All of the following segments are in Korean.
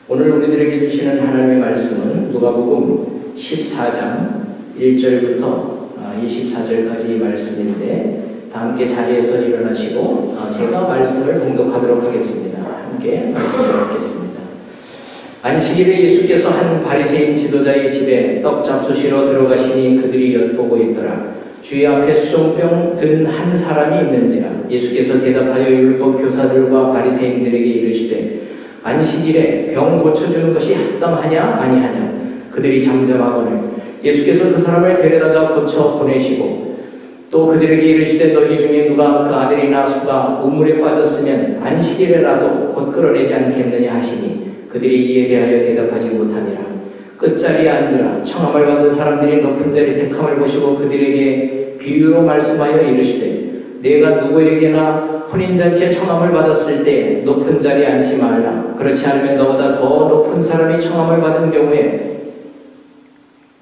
오늘 우리들에게 주시는 하나님의 말씀은 누가복음 14장 1절부터 24절까지 말씀인데, 다 함께 자리에서 일어나시고 제가 말씀을 봉독하도록 하겠습니다. 함께 말씀을 듣겠습니다. 안식일에 예수께서 한 바리새인 지도자의 집에 떡 잡수시러 들어가시니 그들이 엿보고 있더라. 주의 앞에 수종병 든 한 사람이 있는지라. 예수께서 대답하여 율법 교사들과 바리새인들에게 이르시되 안식일에 병 고쳐주는 것이 합당하냐 아니하냐. 그들이 잠잠하거늘 예수께서 그 사람을 데려다가 고쳐 보내시고 또 그들에게 이르시되 너희 중에 누가 그 아들이나 소가 우물에 빠졌으면 안식일에라도 곧 끌어내지 않겠느냐 하시니 그들이 이에 대하여 대답하지 못하니라. 끝자리에 앉으라. 청함을 받은 사람들이 높은 자리 택함을 보시고 그들에게 비유로 말씀하여 이르시되 내가 누구에게나 혼인잔치에 청함을 받았을 때 높은 자리에 앉지 말라. 그렇지 않으면 너보다 더 높은 사람이 청함을 받은 경우에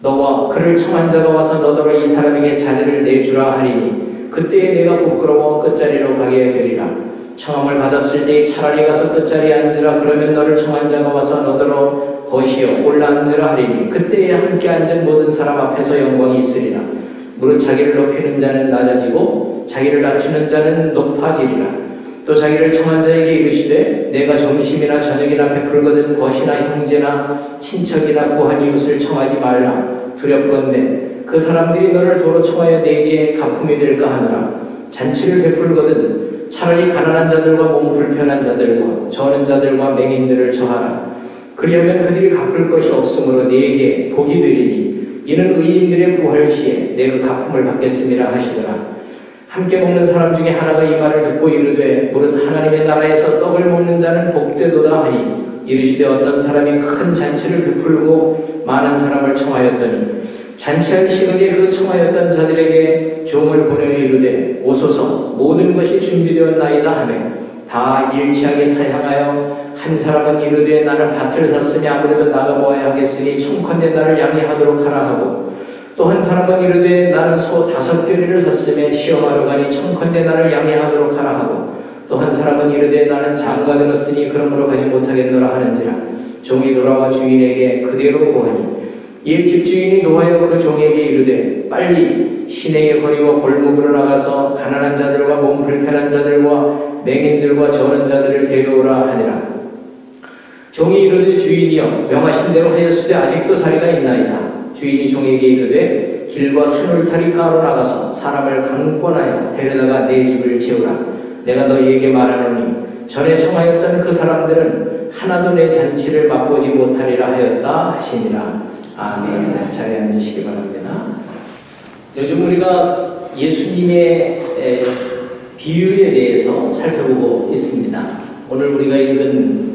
너와 그를 청한 자가 와서 너더러 이 사람에게 자리를 내주라 하리니 그때에 내가 부끄러워 끝자리로 가게 되리라. 청함을 받았을 때 차라리 가서 끝자리에 앉으라. 그러면 너를 청한 자가 와서 너더러 거시어 올라앉으라 하리니 그때에 함께 앉은 모든 사람 앞에서 영광이 있으리라. 무릇 자기를 높이는 자는 낮아지고 자기를 낮추는 자는 높아지리라. 또 자기를 청한 자에게 이르시되 내가 점심이나 저녁이나 베풀거든 벗이나 형제나 친척이나 부한 이웃을 청하지 말라. 두렵건대 그 사람들이 너를 도로 청하여 내게 가품이 될까 하느라. 잔치를 베풀거든 차라리 가난한 자들과 몸 불편한 자들과 저는 자들과 맹인들을 청하라. 그리하면 그들이 갚을 것이 없으므로 네게 복이 되리니 이는 의인들의 부활 시에 내가 가품을 받겠음이라 하시더라. 함께 먹는 사람 중에 하나가 이 말을 듣고 이르되 무릇 하나님의 나라에서 떡을 먹는 자는 복되도다 하니 이르시되 어떤 사람이 큰 잔치를 베풀고 많은 사람을 청하였더니 잔치할 시간에 그 청하였던 자들에게 종을 보내어 이르되 오소서 모든 것이 준비되었나이다 하며 다 일치하게 사양하여 한 사람은 이르되 나는 밭을 샀으니 아무래도 나가보아야 하겠으니 청컨대 나를 양해하도록 하라 하고 또 한 사람은 이르되 나는 소 5겨레를 샀으며 시험하러 가니 청컨대 나를 양해하도록 하라 하고 또 한 사람은 이르되 나는 장가 들었으니 그러므로 가지 못하겠노라 하는지라. 종이 돌아와 주인에게 그대로 고하니 이에 집주인이 노하여 그 종에게 이르되 빨리 시내의 거리와 골목으로 나가서 가난한 자들과 몸 불편한 자들과 맹인들과 저는 자들을 데려오라 하니라. 종이 이르되 주인이여 명하신 대로 하였으되 아직도 자리가 있나이다. 주인이 종에게 이르되 길과 산울타리가로 나가서 사람을 강권하여 데려다가 내 집을 채우라. 내가 너희에게 말하노니 전에 청하였던 그 사람들은 하나도 내 잔치를 맛보지 못하리라 하였다 하시니라. 아멘. 자리에 앉으시기 바랍니다. 요즘 우리가 예수님의 비유에 대해서 살펴보고 있습니다. 오늘 우리가 읽은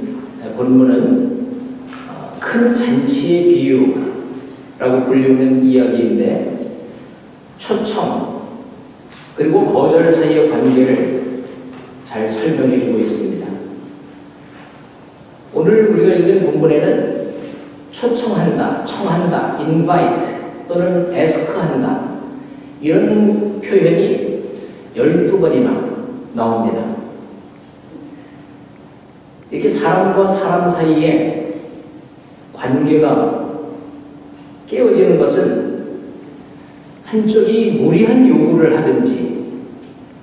본문은 큰 잔치의 비유라고 불리우는 이야기인데 초청 그리고 거절 사이의 관계를 잘 설명해주고 있습니다. 오늘 우리가 읽은 본문에는 초청한다, 청한다, invite 또는 ask한다 이런 표현이 12번이나 나옵니다. 이렇게 사람과 사람 사이에 관계가 깨어지는 것은 한쪽이 무리한 요구를 하든지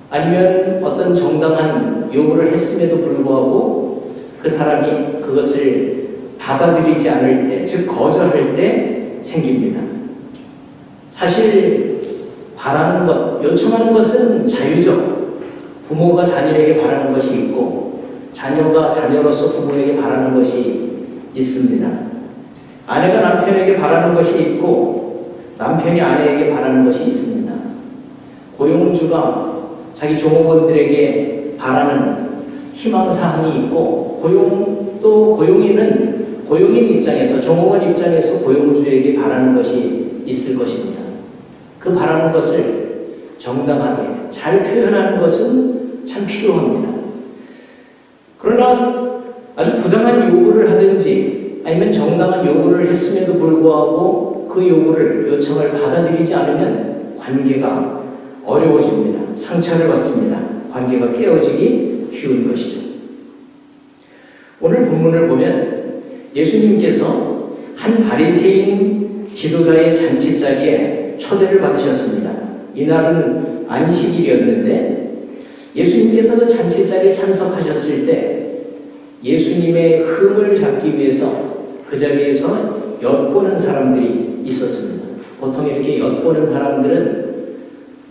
아니면 어떤 정당한 요구를 했음에도 불구하고 그 사람이 그것을 받아들이지 않을 때, 즉 거절할 때 생깁니다. 사실 바라는 것, 요청하는 것은 자유죠. 부모가 자녀에게 바라는 것이 있고 자녀가 자녀로서 부모에게 바라는 것이 있습니다. 아내가 남편에게 바라는 것이 있고 남편이 아내에게 바라는 것이 있습니다. 고용주가 자기 종업원들에게 바라는 희망사항이 있고 고용인은 고용인 입장에서 종업원 입장에서 고용주에게 바라는 것이 있을 것입니다. 그 바라는 것을 정당하게 잘 표현하는 것은 참 필요합니다. 그러나 아주 부당한 요구를 하든지 아니면 정당한 요구를 했음에도 불구하고 그 요청을 받아들이지 않으면 관계가 어려워집니다. 상처를 받습니다. 관계가 깨어지기 쉬운 것이죠. 오늘 본문을 보면 예수님께서 한 바리새인 지도자의 잔치자리에 초대를 받으셨습니다. 이날은 안식일이었는데 예수님께서 그 잔치자리에 참석하셨을 때 예수님의 흠을 잡기 위해서 그 자리에서 엿보는 사람들이 있었습니다. 보통 이렇게 엿보는 사람들은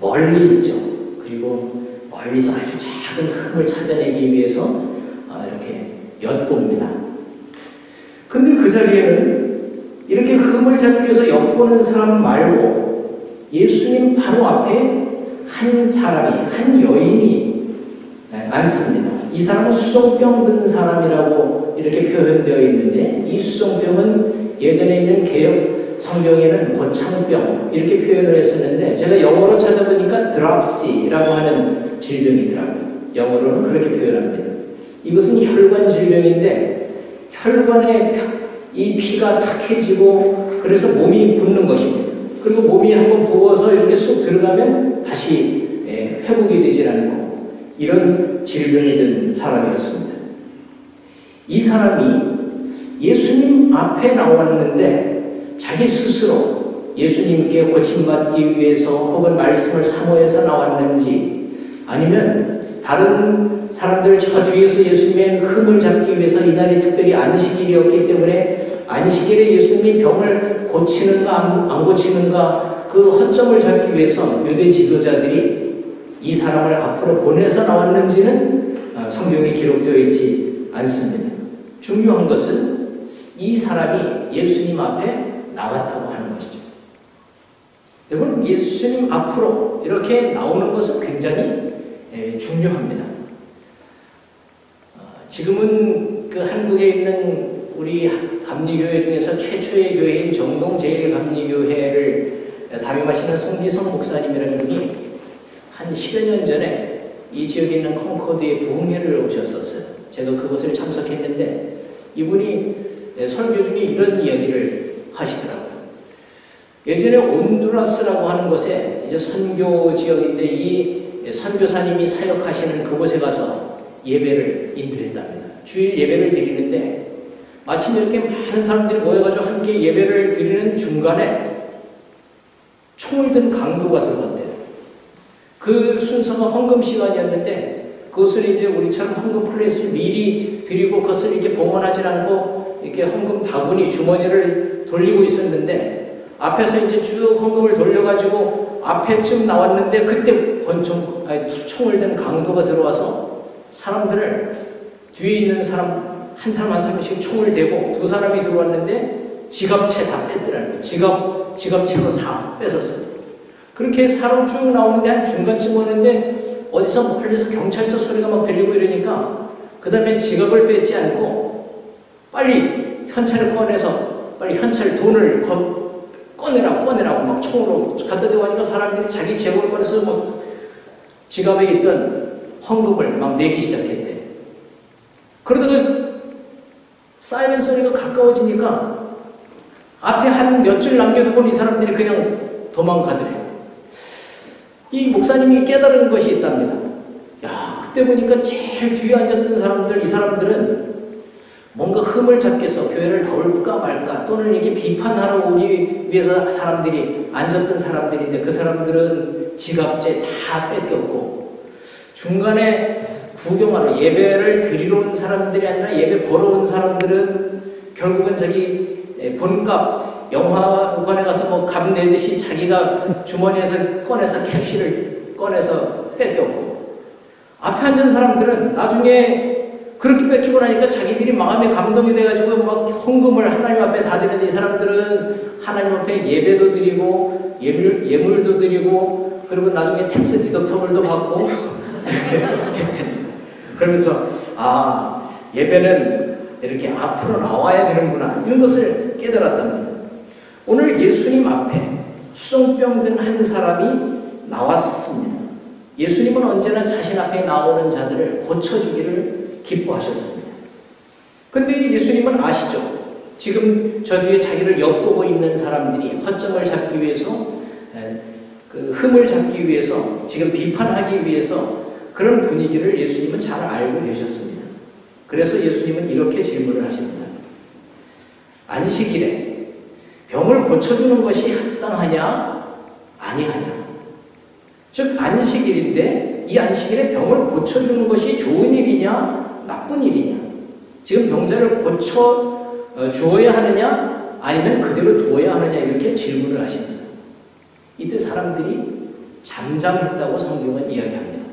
멀리 있죠. 그리고 멀리서 아주 작은 흠을 찾아내기 위해서 이렇게 엿봅니다. 근데 그 자리에는 이렇게 흠을 잡기 위해서 엿보는 사람 말고 예수님 바로 앞에 한 사람이, 한 여인이 앉습니다. 이 사람은 수송병 든 사람이라고 이렇게 표현되어 있는데 이 수송병은 예전에 있는 개혁 성경에는 고창병 이렇게 표현을 했었는데 제가 영어로 찾아보니까 드랍시라고 하는 질병이더라고요. 영어로는 그렇게 표현합니다. 이것은 혈관 질병인데 혈관에 이 피가 탁해지고 그래서 몸이 붓는 것입니다. 그리고 몸이 한번 부어서 이렇게 쑥 들어가면 다시 회복이 되질 않고 이런 질병이 든 사람이었습니다. 이 사람이 예수님 앞에 나왔는데 자기 스스로 예수님께 고침받기 위해서 혹은 말씀을 사모해서 나왔는지 아니면 다른 사람들 저 뒤에서 예수님의 흠을 잡기 위해서 이날이 특별히 안식일이었기 때문에 안식일에 예수님이 병을 고치는가 안 고치는가 그 허점을 잡기 위해서 유대 지도자들이 이 사람을 앞으로 보내서 나왔는지는 성경에 기록되어 있지 않습니다. 중요한 것은 이 사람이 예수님 앞에 나왔다고 하는 것이죠. 여러분, 예수님 앞으로 이렇게 나오는 것은 굉장히 중요합니다. 지금은 그 한국에 있는 우리 감리교회 중에서 최초의 교회인 정동제일감리교회를 담임하시는 송기성 목사님이라는 분이 한 10여 년 전에 이 지역에 있는 콩코드에 부흥회를 오셨었어요. 제가 그것을 참석했는데 이분이 설교 중에 이런 이야기를 하시더라고요. 예전에 온두라스라고 하는 곳에 이제 선교 지역인데 이 선교사님이 사역하시는 그곳에 가서 예배를 인도했답니다. 주일 예배를 드리는데 마침 이렇게 많은 사람들이 모여가지고 함께 예배를 드리는 중간에 총을 든 강도가 들어왔대요. 그 순서가 헌금 시간이었는데 그것을 이제 우리처럼 헌금 플레이스를 미리 드리고 그것을 이렇게 봉헌하지 않고 이렇게 헌금 바구니 주머니를 돌리고 있었는데 앞에서 이제 쭉 헌금을 돌려가지고 앞에쯤 나왔는데 그때 총을 든 강도가 들어와서 사람들을 뒤에 있는 사람 한 사람 한 사람씩 총을 대고 두 사람이 들어왔는데 지갑채 다 뺐더라는 거예요. 지갑채로 다 뺏었어요. 그렇게 사람 쭉 나오는데 한 중간쯤 오는데 어디서 멀리서 경찰차 소리가 막 들리고 이러니까 그 다음에 지갑을 뺏지 않고 빨리 현찰을 꺼내서 빨리 현찰 돈을 꺼내라고 막 총으로 갖다 대고 하니까 사람들이 자기 제목을 꺼내서 막 지갑에 있던 헌금을 막 내기 시작했대. 그러다가 사이렌 소리가 가까워지니까 앞에 한 몇 줄 남겨두고 이 사람들이 그냥 도망가더래요. 이 목사님이 깨달은 것이 있답니다. 야, 그때 보니까 제일 뒤에 앉았던 사람들, 이 사람들은 뭔가 흠을 잡기 위해서 교회를 나올까 말까 또는 이렇게 비판하러 오기 위해서 사람들이 앉았던 사람들인데 그 사람들은 지갑제 다 뺏겼고 중간에 구경하러 예배를 드리러 온 사람들이 아니라 예배 보러 온 사람들은 결국은 자기 본값 영화관에 가서 뭐 값 내듯이 자기가 주머니에서 꺼내서 캐시를 꺼내서 뺏겼고 앞에 앉은 사람들은 나중에 그렇게 뺏기고 나니까 자기들이 마음에 감동이 돼가지고 막 헌금을 하나님 앞에 다 드리는데 이 사람들은 하나님 앞에 예배도 드리고 예물도 드리고 그리고 나중에 텍스 디덕터블도 받고 이렇게 됐대. 그러면서 예배는 이렇게 앞으로 나와야 되는구나 이런 것을 깨달았답니다. 오늘 예수님 앞에 수송병 든 한 사람이 나왔습니다. 예수님은 언제나 자신 앞에 나오는 자들을 고쳐주기를 기뻐하셨습니다. 근데 예수님은 아시죠? 지금 저 뒤에 자기를 엿보고 있는 사람들이 허점을 잡기 위해서 그 흠을 잡기 위해서 지금 비판하기 위해서 그런 분위기를 예수님은 잘 알고 계셨습니다. 그래서 예수님은 이렇게 질문을 하십니다. 안식일에 병을 고쳐주는 것이 합당하냐 아니하냐. 즉 안식일인데 이 안식일에 병을 고쳐주는 것이 좋은 일이냐 나쁜 일이냐. 지금 병자를 고쳐 주어야 하느냐 아니면 그대로 두어야 하느냐 이렇게 질문을 하십니다. 이때 사람들이 잠잠했다고 성경은 이야기합니다.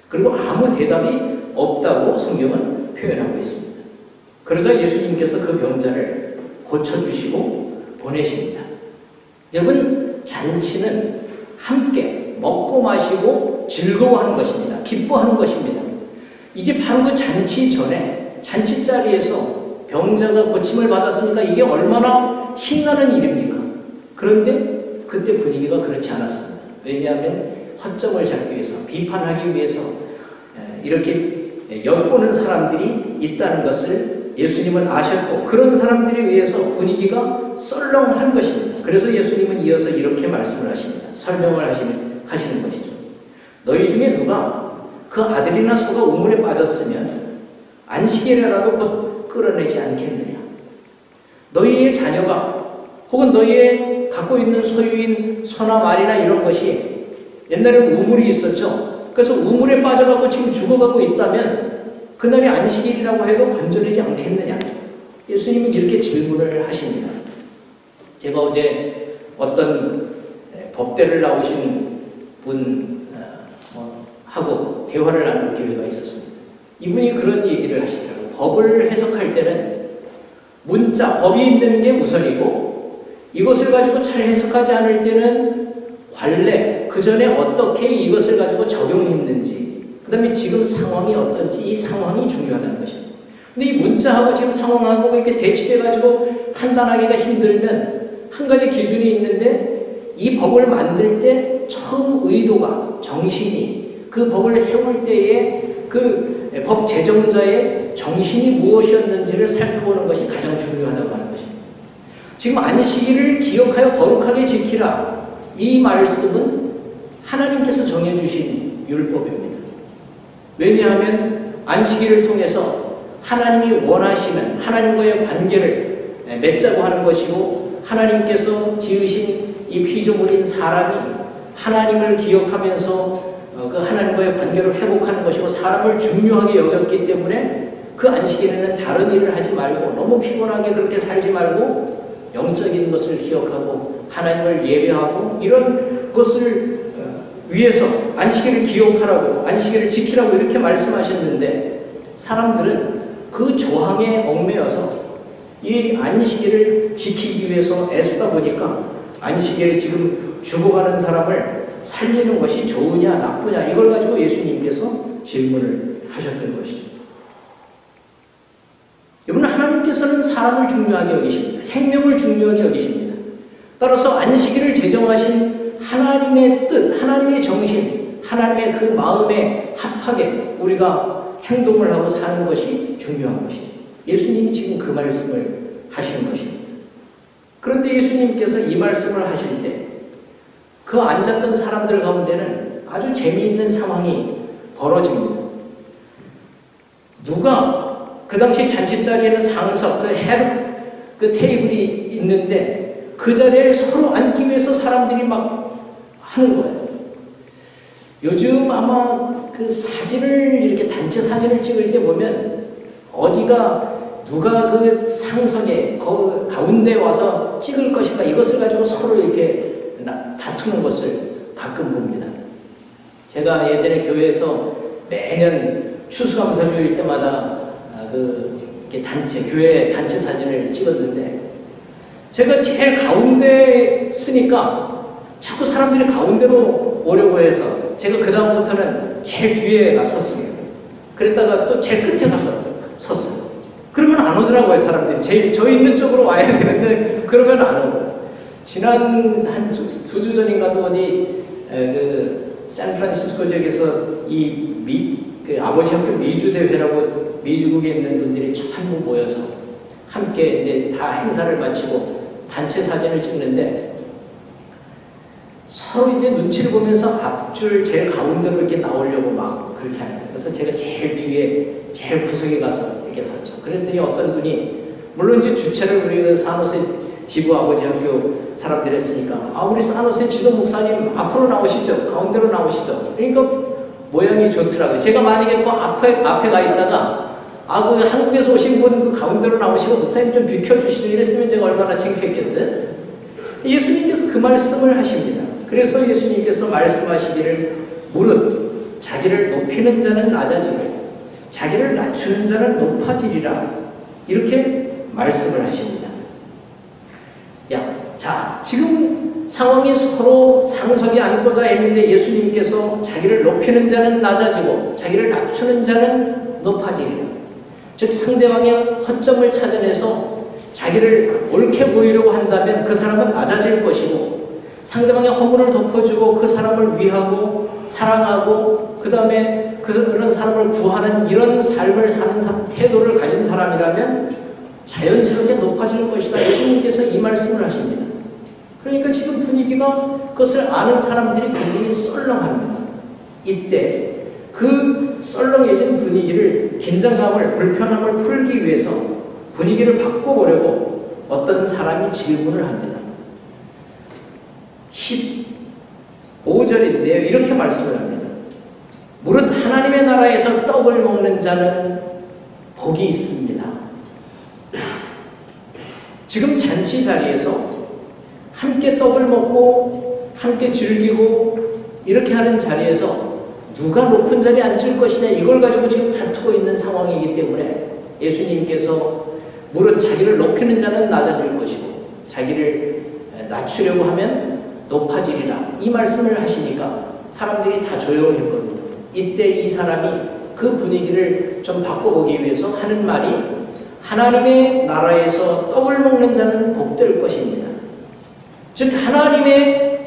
그리고 아무 대답이 없다고 성경은 표현하고 있습니다. 그러자 예수님께서 그 병자를 고쳐주시고 보내십니다. 여러분, 잔치는 함께 먹고 마시고 즐거워하는 것입니다. 기뻐하는 것입니다. 이제 바로 그 잔치 전에 잔치 자리에서 병자가 고침을 받았으니까 이게 얼마나 신나는 일입니까? 그런데 그때 분위기가 그렇지 않았습니다. 왜냐하면 허점을 잡기 위해서, 비판하기 위해서 이렇게 엿보는 사람들이 있다는 것을 예수님은 아셨고 그런 사람들에 의해서 분위기가 썰렁한 것입니다. 그래서 예수님은 이어서 이렇게 말씀을 하십니다. 설명을 하시는 것이죠. 너희 중에 누가 그 아들이나 소가 우물에 빠졌으면 안식일에라도 곧 끌어내지 않겠느냐. 너희의 자녀가 혹은 너희의 갖고 있는 소유인 소나 말이나 이런 것이 옛날에는 우물이 있었죠. 그래서 우물에 빠져갖고 지금 죽어가고 있다면 그날이 안식일이라고 해도 건져내지 않겠느냐. 예수님은 이렇게 질문을 하십니다. 제가 어제 어떤 법대를 나오신 분하고 대화를 나눌 기회가 있었습니다. 이분이 그런 얘기를 하시더라고요. 법을 해석할 때는 문자, 법이 있는 게 우선이고 이것을 가지고 잘 해석하지 않을 때는 관례, 그 전에 어떻게 이것을 가지고 적용했는지 그 다음에 지금 상황이 어떤지 이 상황이 중요하다는 것입니다. 근데 이 문자하고 지금 상황하고 이렇게 대치돼가지고 판단하기가 힘들면 한 가지 기준이 있는데 이 법을 만들 때 처음 의도가 정신이 그 법을 세울 때에 그 법 제정자의 정신이 무엇이었는지를 살펴보는 것이 가장 중요하다고 하는 것입니다. 지금 안식일을 기억하여 거룩하게 지키라. 이 말씀은 하나님께서 정해주신 율법입니다. 왜냐하면 안식일을 통해서 하나님이 원하시는 하나님과의 관계를 맺자고 하는 것이고 하나님께서 지으신 이 피조물인 사람이 하나님을 기억하면서 그 하나님과의 관계를 회복하는 것이고 사람을 중요하게 여겼기 때문에 그 안식일에는 다른 일을 하지 말고 너무 피곤하게 그렇게 살지 말고 영적인 것을 기억하고 하나님을 예배하고 이런 것을 위해서 안식일을 기억하라고 안식일을 지키라고 이렇게 말씀하셨는데 사람들은 그 조항에 얽매여서 이 안식일을 지키기 위해서 애쓰다 보니까 안식일에 지금 죽어가는 사람을 살리는 것이 좋으냐 나쁘냐 이걸 가지고 예수님께서 질문을 하셨던 것이죠. 여러분, 하나님께서는 사람을 중요하게 여기십니다. 생명을 중요하게 여기십니다. 따라서 안식일을 제정하신 하나님의 뜻, 하나님의 정신, 하나님의 그 마음에 합하게 우리가 행동을 하고 사는 것이 중요한 것이죠. 예수님이 지금 그 말씀을 하시는 것입니다. 그런데 예수님께서 이 말씀을 하실 때 그 앉았던 사람들 가운데는 아주 재미있는 상황이 벌어집니다. 누가 그 당시 잔치 자리에는 상석, 그 테이블이 있는데 그 자리를 서로 앉기 위해서 사람들이 막 하는 거예요. 요즘 아마 그 사진을 이렇게 단체 사진을 찍을 때 보면 어디가 누가 그 상석에 그 가운데 와서 찍을 것인가 이것을 가지고 서로 이렇게 다투는 것을 가끔 봅니다. 제가 예전에 교회에서 매년 추수감사주일 때마다 교회 단체 사진을 찍었는데 제가 제일 가운데 쓰니까 자꾸 사람들이 가운데로 오려고 해서 제가 그 다음부터는 제일 뒤에 섰습니다. 그랬다가 또 제일 끝에 가서 섰어요. 그러면 안 오더라고요, 사람들이. 저 있는 쪽으로 와야 되는데 그러면 안 오고. 지난 한 2주 전인가도 어디 샌프란시스코 지역에서 그 아버지 학교 미주 대회라고 미주국에 있는 분들이 전부 모여서 함께 이제 다 행사를 마치고 단체 사진을 찍는데 서로 이제 눈치를 보면서 앞줄 제일 가운데로 이렇게 나오려고 막 그렇게 하는 거예요. 그래서 제가 제일 뒤에 제일 구석에 가서 이렇게 섰죠. 그랬더니 어떤 분이 물론 이제 주체를 우리 산호세 지부 아버지 학교 사람들이 했으니까 우리 산호세 지도 목사님 앞으로 나오시죠. 가운데로 나오시죠. 그러니까 모양이 좋더라고요. 제가 만약에 그 앞에 가 있다가 그 한국에서 오신 분 그 가운데로 나오시고 목사님 좀 비켜주시죠. 이랬으면 제가 얼마나 창피했겠어요. 예수님께서 그 말씀을 하십니다. 그래서 예수님께서 말씀하시기를 무릇 자기를 높이는 자는 낮아지고 자기를 낮추는 자는 높아지리라 이렇게 말씀을 하십니다. 자, 지금 상황이 서로 상석에 앉고자 했는데 예수님께서 자기를 높이는 자는 낮아지고 자기를 낮추는 자는 높아지리라. 즉 상대방의 허점을 찾아내서 자기를 옳게 보이려고 한다면 그 사람은 낮아질 것이고 상대방의 허물을 덮어주고 그 사람을 위하고 사랑하고 그 다음에 그런 사람을 구하는 이런 삶을 사는 태도를 가진 사람이라면 자연스럽게 높아질 것이다. 예수님께서 이 말씀을 하십니다. 그러니까 지금 분위기가 그것을 아는 사람들이 굉장히 썰렁합니다. 이때 그 썰렁해진 분위기를 긴장감을 불편함을 풀기 위해서 분위기를 바꿔보려고 어떤 사람이 질문을 합니다. 15절인데요. 이렇게 말씀을 합니다. 무릇 하나님의 나라에서 떡을 먹는 자는 복이 있습니다. 지금 잔치 자리에서 함께 떡을 먹고 함께 즐기고 이렇게 하는 자리에서 누가 높은 자리에 앉을 것이냐 이걸 가지고 지금 다투고 있는 상황이기 때문에 예수님께서 무릇 자기를 높이는 자는 낮아질 것이고 자기를 낮추려고 하면 높아지리라 이 말씀을 하시니까 사람들이 다 조용했거든요. 이때 이 사람이 그 분위기를 좀 바꿔보기 위해서 하는 말이 하나님의 나라에서 떡을 먹는 자는 복될 것입니다. 즉 하나님의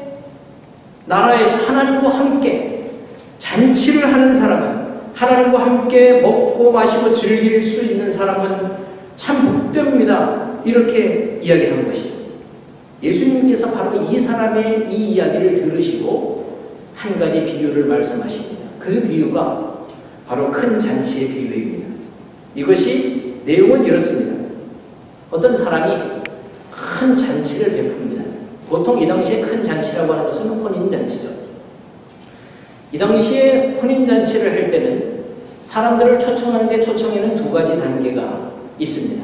나라에서 하나님과 함께 잔치를 하는 사람은 하나님과 함께 먹고 마시고 즐길 수 있는 사람은 참 복됩니다. 이렇게 이야기를 한 것이죠. 예수님께서 바로 이 사람의 이 이야기를 들으시고 한 가지 비유를 말씀하십니다. 그 비유가 바로 큰 잔치의 비유입니다. 이것이 내용은 이렇습니다. 어떤 사람이 큰 잔치를 베풉니다. 보통 이 당시에 큰 잔치라고 하는 것은 혼인잔치죠. 이 당시에 혼인잔치를 할 때는 사람들을 초청하는데 초청에는 두 가지 단계가 있습니다.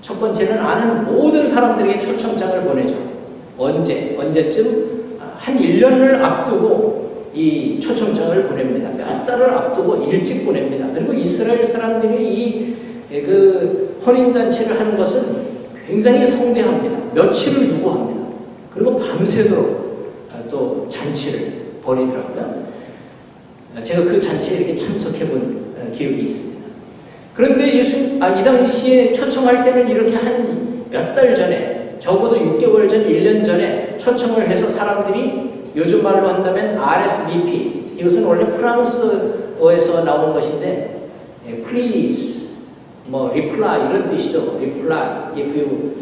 첫 번째는 아는 모든 사람들에게 초청장을 보내죠. 언제쯤 한 1년을 앞두고 이 초청장을 보냅니다. 몇 달을 앞두고 일찍 보냅니다. 그리고 이스라엘 사람들이 그 혼인잔치를 하는 것은 굉장히 성대합니다. 며칠을 두고 합니다. 그리고 밤새도록 또 잔치를 벌이더라고요. 제가 그 잔치에 이렇게 참석해 본 기억이 있습니다. 그런데 이 당시에 초청할 때는 이렇게 한 몇 달 전에, 적어도 6개월 전, 1년 전에 초청을 해서 사람들이 요즘 말로 한다면 RSVP, 이것은 원래 프랑스어에서 나온 것인데 please, reply 이런 뜻이죠. reply, if you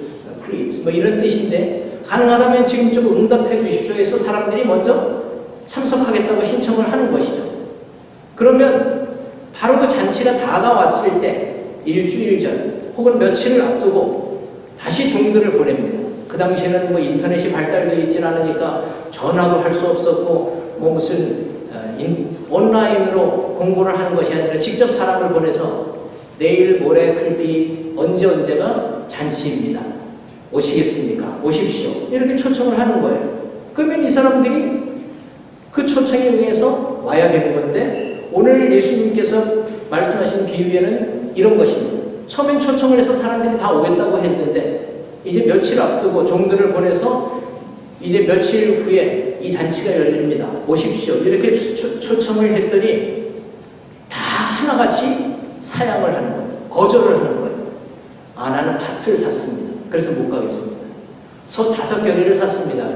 please, 이런 뜻인데 가능하다면 지금 좀 응답해 주십시오 해서 사람들이 먼저 참석하겠다고 신청을 하는 것이죠. 그러면 바로 그 잔치가 다가왔을 때 일주일 전 혹은 며칠을 앞두고 다시 종들을 보냅니다. 그 당시에는 인터넷이 발달되어 있지 않으니까 전화도 할 수 없었고 무슨 온라인으로 공고를 하는 것이 아니라 직접 사람을 보내서 내일 모레 글피 언제가 잔치입니다. 오시겠습니까? 오십시오. 이렇게 초청을 하는 거예요. 그러면 이 사람들이 그 초청에 의해서 와야 되는 건데 오늘 예수님께서 말씀하신 비유에는 이런 것입니다. 처음엔 초청을 해서 사람들이 다 오겠다고 했는데 이제 며칠 앞두고 종들을 보내서 이제 며칠 후에 이 잔치가 열립니다. 오십시오. 이렇게 초청을 했더니 다 하나같이 사양을 하는 거예요. 거절을 하는 거예요. 나는 밭을 샀습니다. 그래서 못 가겠습니다. 소 5겨리를 샀습니다.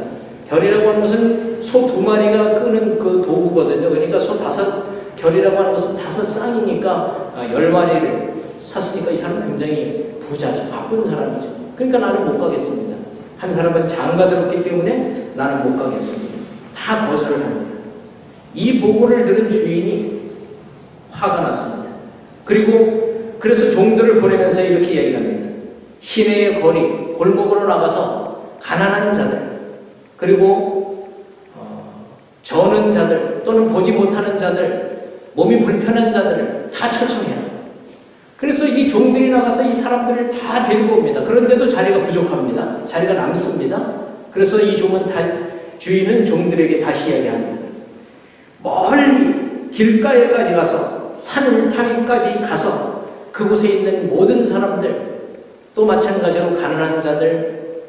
겨리라고 하는 것은 소 2마리가 끄는 그 도구거든요. 그러니까 소 5겨리라고 하는 것은 5쌍이니까 10마리를 샀으니까 이 사람은 굉장히 부자죠. 바쁜 사람이죠. 그러니까 나는 못 가겠습니다. 한 사람은 장가 들었기 때문에 나는 못 가겠습니다. 다 거절을 합니다. 이 보고를 들은 주인이 화가 났습니다. 그래서 종들을 보내면서 이렇게 이야기를 합니다. 시내의 거리, 골목으로 나가서 가난한 자들, 그리고 저는 자들 또는 보지 못하는 자들, 몸이 불편한 자들을 다 초청해요. 그래서 이 종들이 나가서 이 사람들을 다 데리고 옵니다. 그런데도 자리가 부족합니다. 자리가 남습니다. 그래서 이 주인은 종들에게 다시 이야기합니다. 멀리 길가에까지 가서 산 울타리까지 가서 그곳에 있는 모든 사람들, 또 마찬가지로 가난한 자들,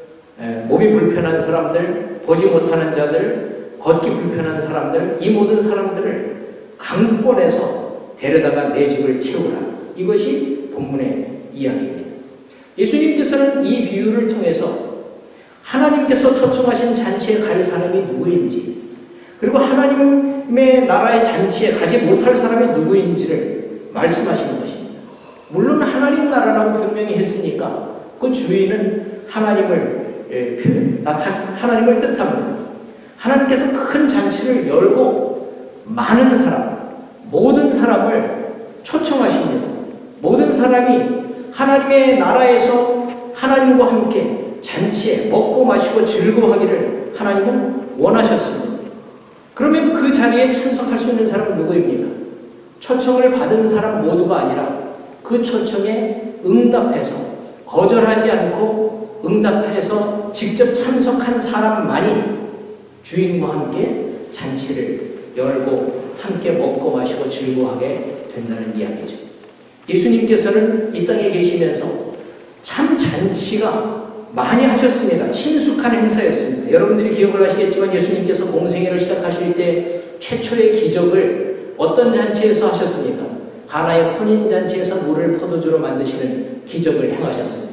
몸이 불편한 사람들, 보지 못하는 자들, 걷기 불편한 사람들, 이 모든 사람들을 강권해서 데려다가 내 집을 채우라. 이것이 본문의 이야기입니다. 예수님께서는 이 비유를 통해서 하나님께서 초청하신 잔치에 갈 사람이 누구인지, 그리고 하나님의 나라의 잔치에 가지 못할 사람이 누구인지를 말씀하시는 것입니다. 물론 하나님 나라라고 분명히 했으니까 그 주인은 하나님을 뜻합니다. 하나님께서 큰 잔치를 열고 많은 사람, 모든 사람을 초청하십니다. 모든 사람이 하나님의 나라에서 하나님과 함께 잔치에 먹고 마시고 즐거워하기를 하나님은 원하셨습니다. 그러면 그 자리에 참석할 수 있는 사람은 누구입니까? 초청을 받은 사람 모두가 아니라 그 초청에 응답해서, 거절하지 않고 응답해서 직접 참석한 사람만이 주인과 함께 잔치를 열고 함께 먹고 마시고 즐거워하게 된다는 이야기죠. 예수님께서는 이 땅에 계시면서 참 잔치가 많이 하셨습니다. 친숙한 행사였습니다. 여러분들이 기억을 하시겠지만 예수님께서 공생애를 시작하실 때 최초의 기적을 어떤 잔치에서 하셨습니까? 가나의 혼인잔치에서 물을 포도주로 만드시는 기적을 행하셨습니다.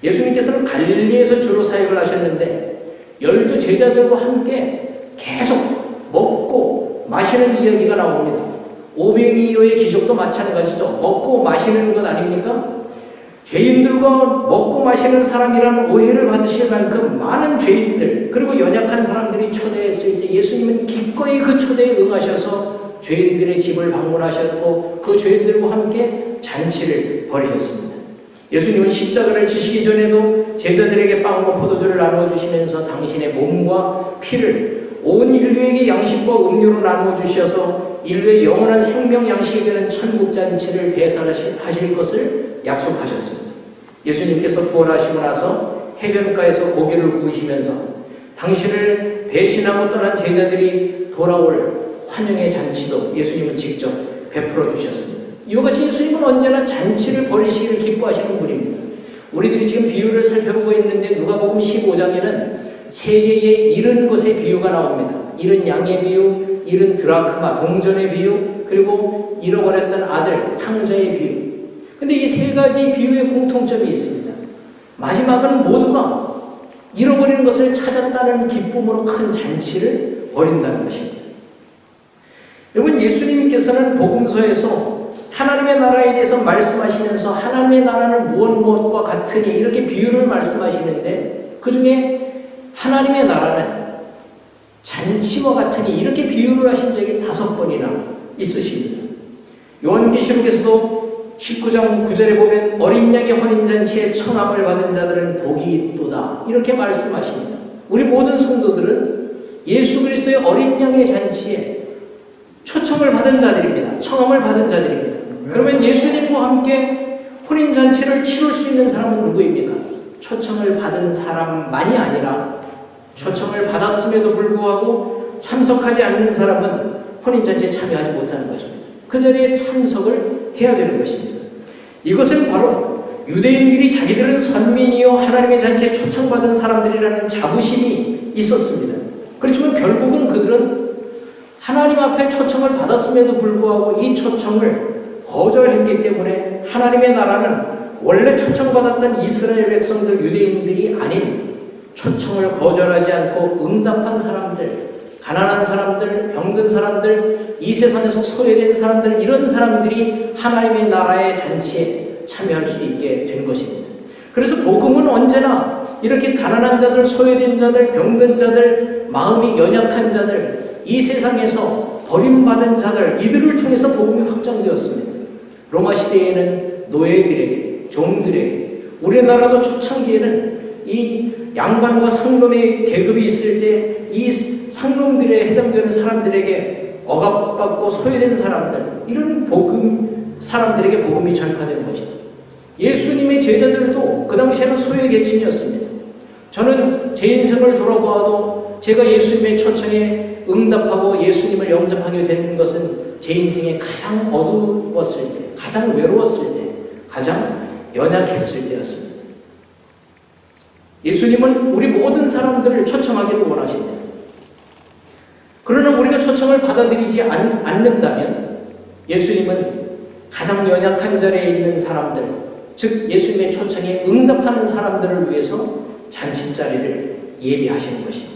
예수님께서는 갈릴리에서 주로 사역을 하셨는데 12 제자들과 함께 계속 먹고 마시는 이야기가 나옵니다. 오병이어의 기적도 마찬가지죠. 먹고 마시는 것 아닙니까? 죄인들과 먹고 마시는 사람이라는 오해를 받으실 만큼 많은 죄인들, 그리고 연약한 사람들이 초대했을 때 예수님은 기꺼이 그 초대에 응하셔서 죄인들의 집을 방문하셨고 그 죄인들과 함께 잔치를 벌이셨습니다. 예수님은 십자가를 지시기 전에도 제자들에게 빵과 포도주를 나누어 주시면서 당신의 몸과 피를 온 인류에게 양식과 음료로 나누어 주셔서 인류의 영원한 생명 양식이 되는 천국 잔치를 배설하실 것을 약속하셨습니다. 예수님께서 부활하시고 나서 해변가에서 고기를 구우시면서 당신을 배신하고 떠난 제자들이 돌아올 환영의 잔치도 예수님은 직접 베풀어 주셨습니다. 이와 같이 예수님은 언제나 잔치를 벌이시기를 기뻐하시는 분입니다. 우리들이 지금 비유를 살펴보고 있는데 누가복음 15장에는 세 개의 잃은 것의 비유가 나옵니다. 잃은 양의 비유, 잃은 드라크마, 동전의 비유, 그리고 잃어버렸던 아들, 탕자의 비유. 근데 이 세 가지 비유의 공통점이 있습니다. 마지막은 모두가 잃어버리는 것을 찾았다는 기쁨으로 큰 잔치를 벌인다는 것입니다. 여러분, 예수님께서는 복음서에서 하나님의 나라에 대해서 말씀하시면서 하나님의 나라는 무엇과 같으니 이렇게 비유를 말씀하시는데 그 중에 하나님의 나라는 잔치와 같으니 이렇게 비유를 하신 적이 5번이나 있으십니다. 요한계시록에서도 19장 9절에 보면 어린 양의 혼인잔치에 청함을 받은 자들은 복이 있도다 이렇게 말씀하십니다. 우리 모든 성도들은 예수 그리스도의 어린 양의 잔치에 초청을 받은 자들입니다. 청함을 받은 자들입니다. 그러면 예수님과 함께 혼인잔치를 치룰 수 있는 사람은 누구입니까? 초청을 받은 사람만이 아니라 초청을 받았음에도 불구하고 참석하지 않는 사람은 혼인잔치에 참여하지 못하는 것입니다. 그 자리에 참석을 해야 되는 것입니다. 이것은 바로 유대인들이 자기들은 선민이요 하나님의 잔치에 초청받은 사람들이라는 자부심이 있었습니다. 그렇지만 결국은 그들은 하나님 앞에 초청을 받았음에도 불구하고 이 초청을 거절했기 때문에 하나님의 나라는 원래 초청받았던 이스라엘 백성들 유대인들이 아닌 초청을 거절하지 않고 응답한 사람들, 가난한 사람들, 병든 사람들, 이 세상에서 소외된 사람들, 이런 사람들이 하나님의 나라의 잔치에 참여할 수 있게 된 것입니다. 그래서 복음은 언제나 이렇게 가난한 자들, 소외된 자들, 병든 자들, 마음이 연약한 자들, 이 세상에서 버림받은 자들, 이들을 통해서 복음이 확장되었습니다. 로마 시대에는 노예들에게, 종들에게, 우리나라도 초창기에는 이 양반과 상놈의 계급이 있을 때 이 상놈들에 해당되는 사람들에게 억압받고 소외된 사람들, 이런 사람들에게 복음이 전파되는 것이다. 예수님의 제자들도 그 당시에는 소외 계층이었습니다. 저는 제 인생을 돌아보아도 제가 예수님의 초청에 응답하고 예수님을 영접하게 된 것은 제 인생에 가장 어두웠을 때, 가장 외로웠을 때, 가장 연약했을 때였습니다. 예수님은 우리 모든 사람들을 초청하기를 원하십니다. 그러나 우리가 초청을 받아들이지 않는다면 예수님은 가장 연약한 자리에 있는 사람들, 즉 예수님의 초청에 응답하는 사람들을 위해서 잔치자리를 예비하시는 것입니다.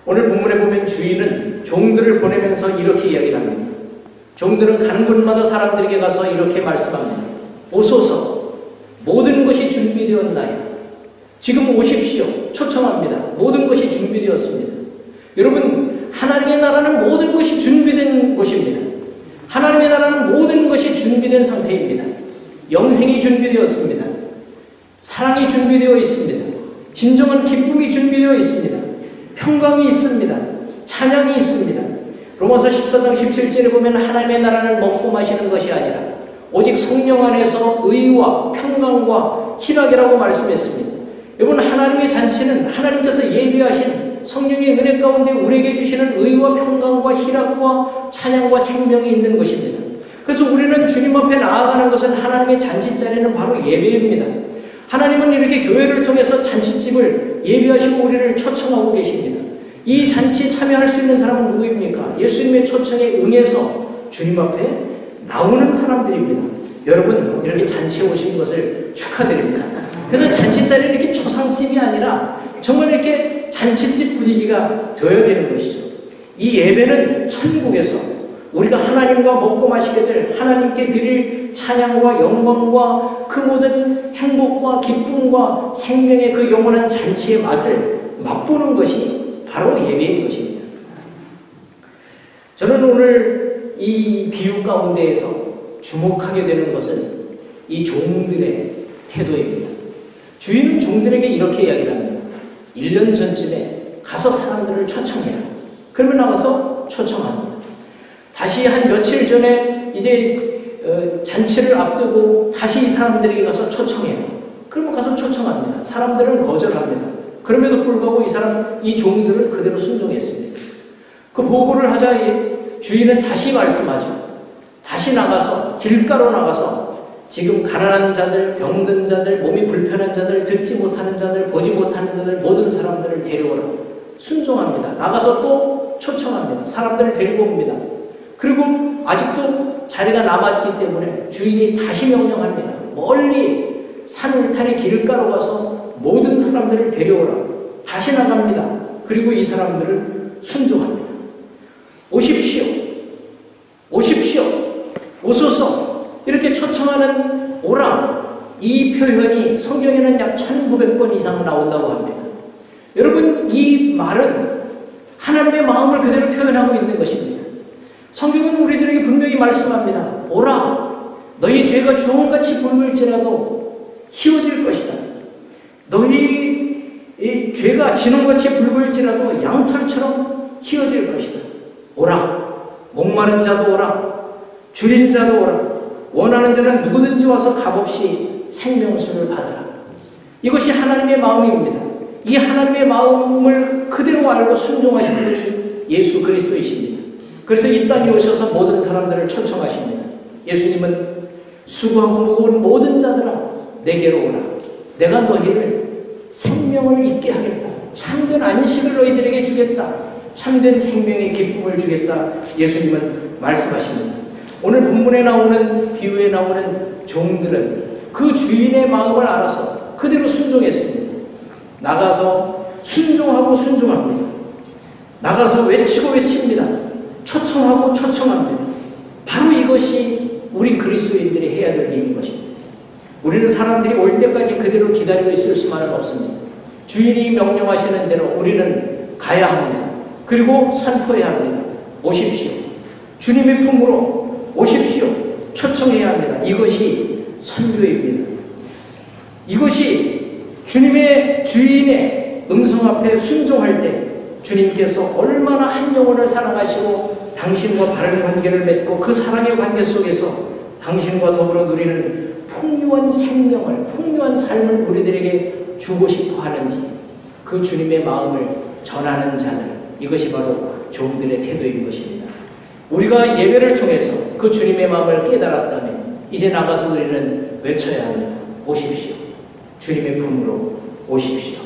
오늘 본문에 보면 주인은 종들을 보내면서 이렇게 이야기를 합니다. 종들은 가는 곳마다 사람들에게 가서 이렇게 말씀합니다. 오소서, 모든 것이 준비되었나이다. 지금 오십시오. 초청합니다. 모든 것이 준비되었습니다. 여러분, 하나님의 나라는 모든 것이 준비된 곳입니다. 하나님의 나라는 모든 것이 준비된 상태입니다. 영생이 준비되었습니다. 사랑이 준비되어 있습니다. 진정한 기쁨이 준비되어 있습니다. 평강이 있습니다. 찬양이 있습니다. 로마서 14장 17절에 보면 하나님의 나라는 먹고 마시는 것이 아니라 오직 성령 안에서 의와 평강과 희락이라고 말씀했습니다. 여러분, 하나님의 잔치는 하나님께서 예비하신 성령의 은혜 가운데 우리에게 주시는 의와 평강과 희락과 찬양과 생명이 있는 것입니다. 그래서 우리는 주님 앞에 나아가는 것은 하나님의 잔치자리는 바로 예배입니다. 하나님은 이렇게 교회를 통해서 잔치집을 예비하시고 우리를 초청하고 계십니다. 이 잔치에 참여할 수 있는 사람은 누구입니까? 예수님의 초청에 응해서 주님 앞에 나오는 사람들입니다. 여러분, 이렇게 잔치에 오신 것을 축하드립니다. 그래서 잔치자리는 이렇게 초상집이 아니라 정말 이렇게 잔치집 분위기가 되어야 되는 것이죠. 이 예배는 천국에서 우리가 하나님과 먹고 마시게 될 하나님께 드릴 찬양과 영광과 그 모든 행복과 기쁨과 생명의 그 영원한 잔치의 맛을 맛보는 것이 바로 예배인 것입니다. 저는 오늘 이 비유 가운데에서 주목하게 되는 것은 이 종들의 태도입니다. 주인은 종들에게 이렇게 이야기를 합니다. 1년 전쯤에 가서 사람들을 초청해라. 그러면 나가서 초청합니다. 다시 한 며칠 전에 이제 잔치를 앞두고 다시 이 사람들에게 가서 초청해요. 그러면 가서 초청합니다. 사람들은 거절합니다. 그럼에도 불구하고 이 종들은 그대로 순종했습니다. 그 보고를 하자 주인은 다시 말씀하죠. 다시 나가서 길가로 나가서 지금 가난한 자들, 병든 자들, 몸이 불편한 자들, 듣지 못하는 자들, 보지 못하는 자들 모든 사람들을 데려오라. 순종합니다. 나가서 또 초청합니다. 사람들을 데리고 옵니다. 그리고 아직도 자리가 남았기 때문에 주인이 다시 명령합니다. 멀리 산 울타리 길가로 가서 모든 사람들을 데려오라. 다시 나갑니다. 그리고 이 사람들을 순종합니다. 오십시오. 오십시오. 오소서. 이렇게 초청하는 오라. 이 표현이 성경에는 약 1900번 이상 나온다고 합니다. 여러분, 이 말은 하나님의 마음을 그대로 표현하고 있는 것입니다. 성경은 우리들에게 분명히 말씀합니다. 오라. 너희 죄가 주홍같이 붉을지라도 희워질 것이다. 너희 죄가 진홍같이 붉을지라도 양털처럼 희워질 것이다. 오라. 목마른 자도 오라. 줄인 자도 오라. 원하는 자는 누구든지 와서 값없이 생명수를 받으라. 이것이 하나님의 마음입니다. 이 하나님의 마음을 그대로 알고 순종하신 분이 예수 그리스도이십니다. 그래서 이 땅에 오셔서 모든 사람들을 초청하십니다. 예수님은 수고하고 무거운 모든 자들아 내게로 오라. 내가 너희를 생명을 잊게 하겠다. 참된 안식을 너희들에게 주겠다. 참된 생명의 기쁨을 주겠다. 예수님은 말씀하십니다. 오늘 본문에 나오는 비유에 나오는 종들은 그 주인의 마음을 알아서 그대로 순종했습니다. 나가서 순종하고 순종합니다. 나가서 외치고 외칩니다. 초청하고 초청합니다. 바로 이것이 우리 그리스도인들이 해야 될 일인 것입니다. 우리는 사람들이 올 때까지 그대로 기다리고 있을 수만은 없습니다. 주인이 명령하시는 대로 우리는 가야 합니다. 그리고 선포해야 합니다. 오십시오. 주님의 품으로 오십시오. 초청해야 합니다. 이것이 선교입니다. 이것이 주님의 주인의 음성 앞에 순종할 때 주님께서 얼마나 한 영혼을 사랑하시고 당신과 바른 관계를 맺고 그 사랑의 관계 속에서 당신과 더불어 누리는 풍요한 생명을, 풍요한 삶을 우리들에게 주고 싶어 하는지 그 주님의 마음을 전하는 자들, 이것이 바로 종들의 태도인 것입니다. 우리가 예배를 통해서 그 주님의 마음을 깨달았다면 이제 나가서 우리는 외쳐야 합니다. 오십시오. 주님의 품으로 오십시오.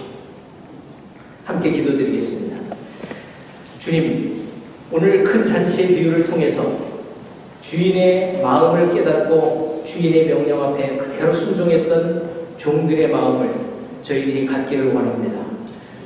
함께 기도드리겠습니다. 주님, 오늘 큰 잔치의 비유를 통해서 주인의 마음을 깨닫고 주인의 명령 앞에 그대로 순종했던 종들의 마음을 저희들이 갖기를 원합니다.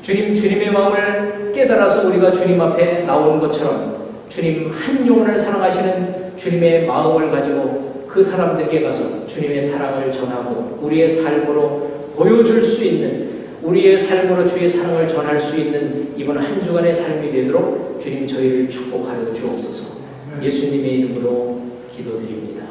주님, 주님의 마음을 깨달아서 우리가 주님 앞에 나오는 것처럼 주님 한 영혼을 사랑하시는 주님의 마음을 가지고 그 사람들에게 가서 주님의 사랑을 전하고 우리의 삶으로 보여줄 수 있는, 우리의 삶으로 주의 사랑을 전할 수 있는 이번 한 주간의 삶이 되도록 주님 저희를 축복하여 주옵소서. 예수님의 이름으로 기도드립니다.